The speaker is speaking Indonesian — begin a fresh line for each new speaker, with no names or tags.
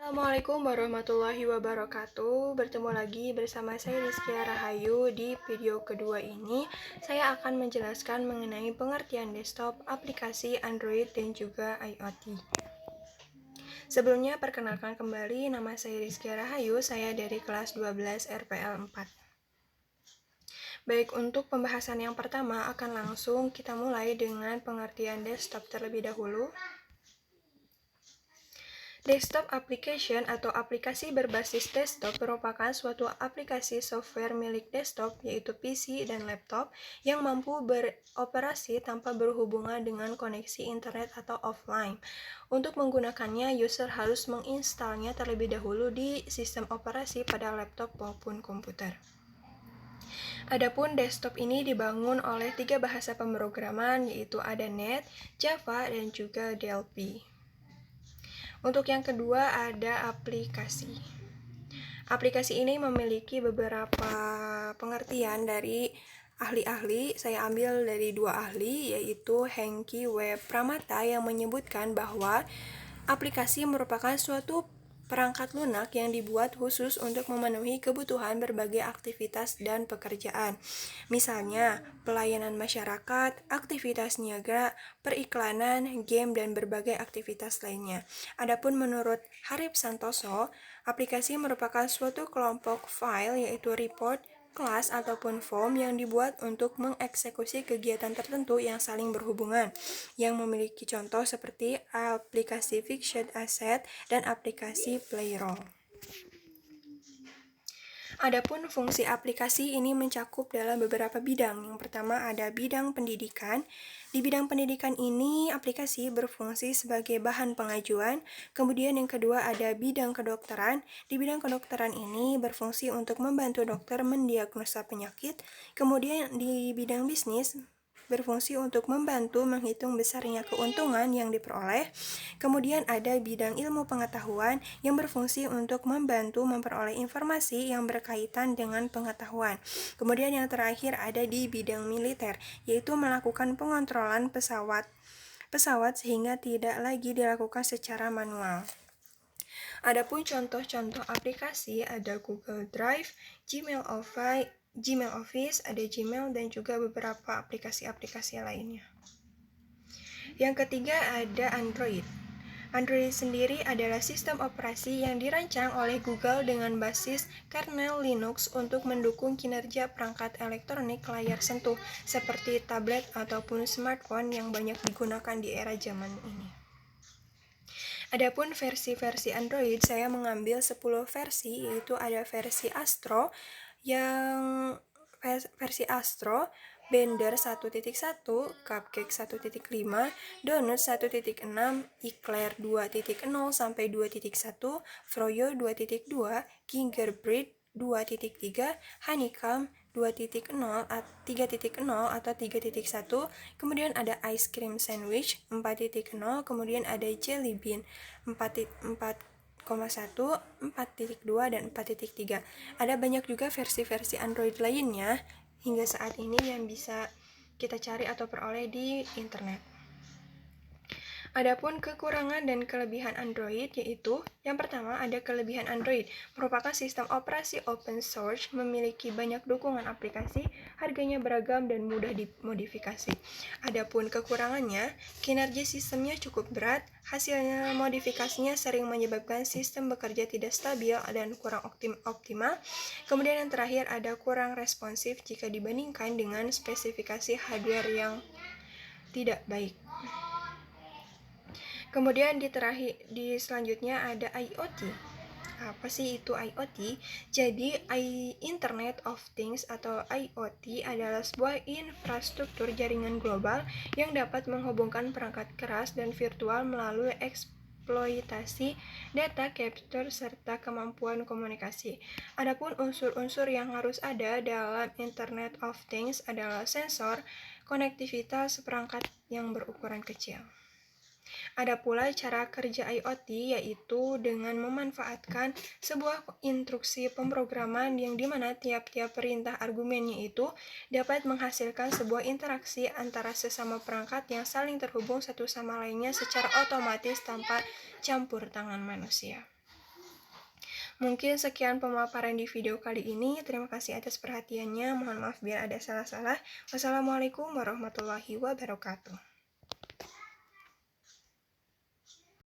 Assalamualaikum warahmatullahi wabarakatuh. Bertemu lagi bersama saya Rizkia Rahayu. Di video kedua ini, saya akan menjelaskan mengenai pengertian desktop, aplikasi Android, dan juga IoT. Sebelumnya, perkenalkan kembali, nama saya Rizkia Rahayu, saya dari kelas 12 RPL 4. Baik, untuk pembahasan yang pertama akan langsung kita mulai dengan pengertian desktop terlebih dahulu. Desktop application atau aplikasi berbasis desktop merupakan suatu aplikasi software milik desktop, yaitu PC dan laptop, yang mampu beroperasi tanpa berhubungan dengan koneksi internet atau offline. Untuk menggunakannya, user harus menginstalnya terlebih dahulu di sistem operasi pada laptop maupun komputer. Adapun desktop ini dibangun oleh 3 bahasa pemrograman, yaitu ada .NET, Java, dan juga DLP. Untuk yang kedua ada aplikasi. Aplikasi ini memiliki beberapa pengertian dari ahli-ahli. Saya ambil dari 2 ahli, yaitu Hengki W. Pramata yang menyebutkan bahwa aplikasi merupakan suatu perangkat lunak yang dibuat khusus untuk memenuhi kebutuhan berbagai aktivitas dan pekerjaan. Misalnya, pelayanan masyarakat, aktivitas niaga, periklanan, game, dan berbagai aktivitas lainnya. Adapun menurut Harip Santoso, aplikasi merupakan suatu kelompok file, yaitu report, kelas, ataupun form yang dibuat untuk mengeksekusi kegiatan tertentu yang saling berhubungan, yang memiliki contoh seperti aplikasi Fixed Asset dan aplikasi Playroll. Adapun fungsi aplikasi ini mencakup dalam beberapa bidang. Yang pertama ada bidang pendidikan. Di bidang pendidikan ini, aplikasi berfungsi sebagai bahan pengajuan. Kemudian yang kedua ada bidang kedokteran. Di bidang kedokteran ini berfungsi untuk membantu dokter mendiagnosa penyakit. Kemudian di bidang bisnis, berfungsi untuk membantu menghitung besarnya keuntungan yang diperoleh. Kemudian ada bidang ilmu pengetahuan yang berfungsi untuk membantu memperoleh informasi yang berkaitan dengan pengetahuan. Kemudian yang terakhir ada di bidang militer, yaitu melakukan pengontrolan pesawat sehingga tidak lagi dilakukan secara manual. Adapun contoh-contoh aplikasi ada Google Drive, Gmail Office, ada Gmail, dan juga beberapa aplikasi-aplikasi lainnya. Yang ketiga ada Android. Android sendiri adalah sistem operasi yang dirancang oleh Google dengan basis kernel Linux untuk mendukung kinerja perangkat elektronik layar sentuh seperti tablet ataupun smartphone yang banyak digunakan di era zaman ini. Adapun versi-versi Android, saya mengambil 10 versi, yaitu ada versi Astro, Blender 1.1, Cupcake 1.5, Donut 1.6, Eclair 2.0 sampai 2.1, Froyo 2.2, Gingerbread 2.3, Honeycomb 2.0, 3.0 atau 3.1, kemudian ada Ice Cream Sandwich 4.0, kemudian ada Jelly Bean 4.1, 4.2, dan 4.3. Ada banyak juga versi-versi Android lainnya hingga saat ini yang bisa kita cari atau peroleh di internet. Adapun kekurangan dan kelebihan Android, yaitu yang pertama ada kelebihan Android, merupakan sistem operasi open source, memiliki banyak dukungan aplikasi, harganya beragam dan mudah dimodifikasi. Adapun kekurangannya, kinerja sistemnya cukup berat, hasilnya modifikasinya sering menyebabkan sistem bekerja tidak stabil dan kurang optimal. Kemudian yang terakhir ada kurang responsif jika dibandingkan dengan spesifikasi hardware yang tidak baik. Kemudian di selanjutnya ada IoT. Apa sih itu IoT? Jadi Internet of Things atau IoT adalah sebuah infrastruktur jaringan global yang dapat menghubungkan perangkat keras dan virtual melalui eksploitasi data capture serta kemampuan komunikasi. Adapun unsur-unsur yang harus ada dalam Internet of Things adalah sensor, konektivitas perangkat yang berukuran kecil. Ada pula cara kerja IoT, yaitu dengan memanfaatkan sebuah instruksi pemrograman yang dimana tiap-tiap perintah argumennya itu dapat menghasilkan sebuah interaksi antara sesama perangkat yang saling terhubung satu sama lainnya secara otomatis tanpa campur tangan manusia. Mungkin sekian pemaparan di video kali ini. Terima kasih atas perhatiannya. Mohon maaf bila ada salah-salah. Wassalamualaikum warahmatullahi wabarakatuh.